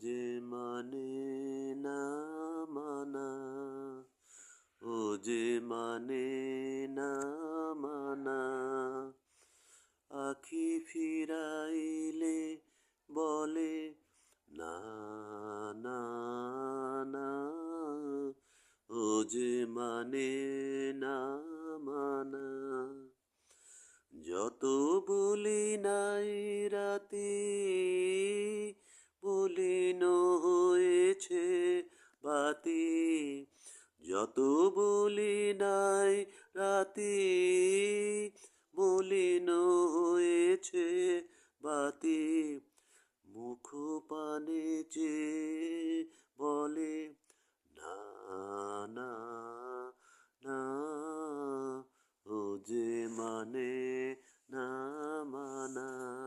যে মানে না মানা, ও যে মানে না মানা, আখি ফিরাইলে বলে না না না, ও যে মানে না মানা। যত বলি নাই রাতি, মলিন হয়েছে বাতি, যত বলি নাই রাতি, মলিন হয়েছে বাতি, মুখ পানে চেয়ে বলে না না না, ও যে মানে না মানা।